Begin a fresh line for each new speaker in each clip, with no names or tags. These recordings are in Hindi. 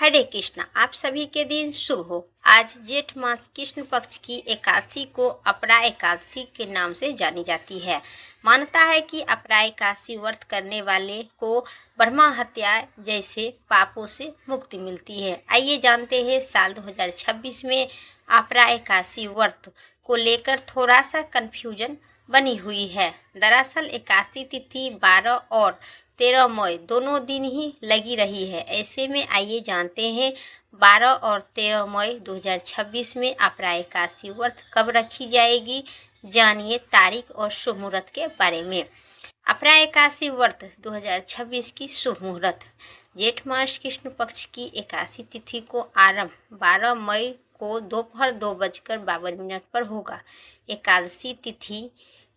हरे कृष्णा। आप सभी के दिन शुभ हो। आज जेठ मास कृष्ण पक्ष की एकादशी को अपरा एकादशी के नाम से जानी जाती है। मान्यता है कि अपरा एकादशी व्रत करने वाले को ब्रह्मा हत्या जैसे पापों से मुक्ति मिलती है। आइए जानते हैं साल 2026 में अपरा एकादशी व्रत को लेकर थोड़ा सा कन्फ्यूजन बनी हुई है। दरअसल एकादशी तिथि 12 और 13 मई दोनों दिन ही लगी रही है। ऐसे में आइए जानते हैं 12 और 13 मई 2026 में अपरा एकादशी व्रत कब रखी जाएगी। जानिए तारीख और शुभ मुहूर्त के बारे में। अपरा एकादशी व्रत 2026 की शुभ मुहूर्त। जेठ मास कृष्ण पक्ष की एकादशी तिथि को आरंभ 12 मई को दोपहर 2:52 पर होगा। एकादशी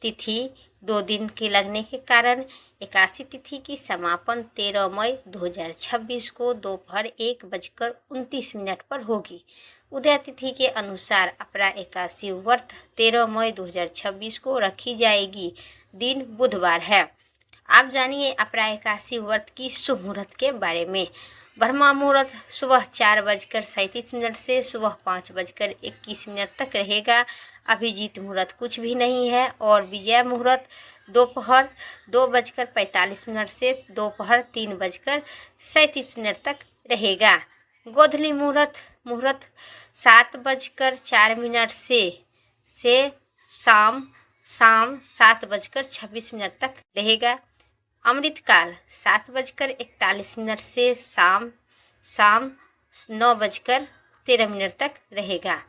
तिथि 2 दिन के लगने के कारण एकादशी तिथि की समापन 13 मई 2026 को दोपहर 1:29 पर होगी। उदय तिथि के अनुसार अपरा एकादशी व्रत 13 मई 2026 को रखी जाएगी। दिन बुधवार है। आप जानिए अपरा एकादशी व्रत की शुभ मुहूर्त के बारे में। ब्रह्मा मुहूर्त सुबह 4:37 से सुबह 5:21 तक रहेगा। अभिजीत मुहूर्त कुछ भी नहीं है और विजय मुहूर्त दोपहर 2:45 से दोपहर 3:37 तक रहेगा। गोधूली मुहूर्त 7:04 से शाम 7:26 तक रहेगा। अमृतकाल 7:41 से शाम 9:13 तक रहेगा।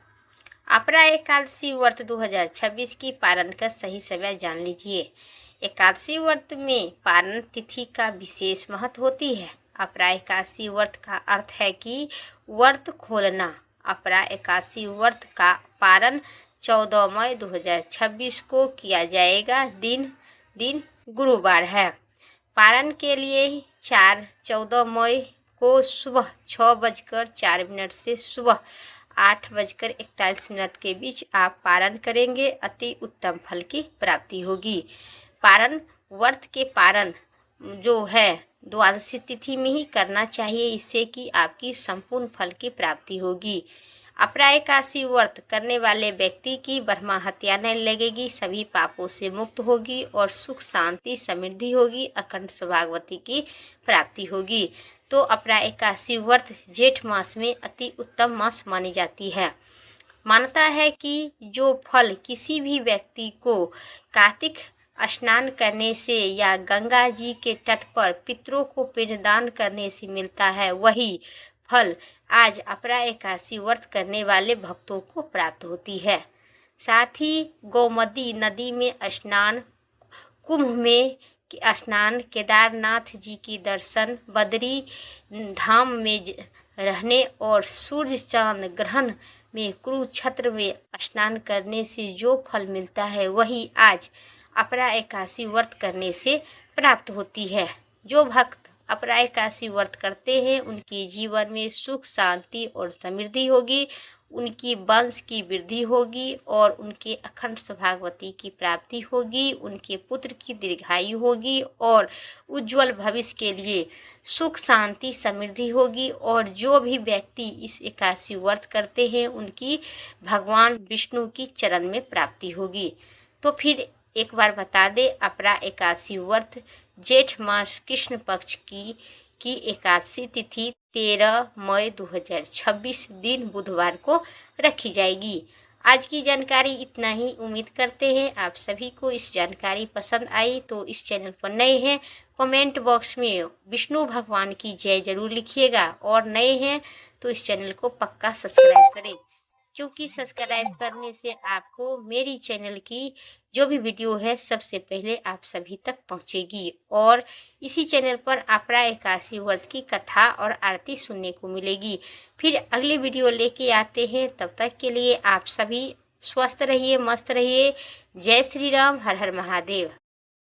अपरा एकादशी व्रत 2026 की पारण का सही समय जान लीजिए। एकादशी व्रत में पारण तिथि का विशेष महत्व होती है। अपरा एकादशी व्रत का अर्थ है कि व्रत खोलना। अपरा एकादशी व्रत का पारण 14 मई 2026 को किया जाएगा। दिन गुरुवार है। पारण के लिए 14 मई को सुबह 6:04 से सुबह 8:41 के बीच आप पारण करेंगे। अति उत्तम फल की प्राप्ति होगी। व्रत के पारण जो है द्वादशी तिथि में ही करना चाहिए, इससे कि आपकी संपूर्ण फल की प्राप्ति होगी। अपरा एकादशी व्रत करने वाले व्यक्ति की ब्रह्मा हत्या नहीं लगेगी, सभी पापों से मुक्त होगी और सुख शांति समृद्धि होगी। अखंड सौभाग्यवती की प्राप्ति होगी। तो अपरा एकादशी व्रत जेठ मास में अति उत्तम मास मानी जाती है। मान्यता है कि जो फल किसी भी व्यक्ति को कार्तिक स्नान करने से या गंगा जी के तट पर पितरों को पिंडदान करने से मिलता है, वही फल आज अपरा एकादशी व्रत करने वाले भक्तों को प्राप्त होती है। साथ ही गोमती नदी में स्नान, कुंभ में स्नान, केदारनाथ जी की दर्शन, बद्री धाम में रहने और सूर्य चांद ग्रहण में कुरुक्षेत्र में स्नान करने से जो फल मिलता है, वही आज अपरा एकादशी व्रत करने से प्राप्त होती है। जो भक्त अपरा एकादशी व्रत करते हैं उनके जीवन में सुख शांति और समृद्धि होगी, उनकी वंश की वृद्धि होगी और उनके अखंड सौभाग्यवती की प्राप्ति होगी। उनके पुत्र की दीर्घायु होगी और उज्जवल भविष्य के लिए सुख शांति समृद्धि होगी। और जो भी व्यक्ति इस एकादशी व्रत करते हैं उनकी भगवान विष्णु की चरण में प्राप्ति होगी। तो फिर एक बार बता दें, अपरा एकादशी व्रत जेठ मास कृष्ण पक्ष की एकादशी तिथि 13 मई 2026 दिन बुधवार को रखी जाएगी। आज की जानकारी इतना ही। उम्मीद करते हैं आप सभी को इस जानकारी पसंद आई। तो इस चैनल पर नए हैं कमेंट बॉक्स में विष्णु भगवान की जय जरूर लिखिएगा और नए हैं तो इस चैनल को पक्का सब्सक्राइब करें, क्योंकि सब्सक्राइब करने से आपको मेरी चैनल की जो भी वीडियो है सबसे पहले आप सभी तक पहुंचेगी। और इसी चैनल पर अपरा एकादशी व्रत की कथा और आरती सुनने को मिलेगी। फिर अगली वीडियो लेके आते हैं, तब तक के लिए आप सभी स्वस्थ रहिए, मस्त रहिए। जय श्री राम, हर हर महादेव।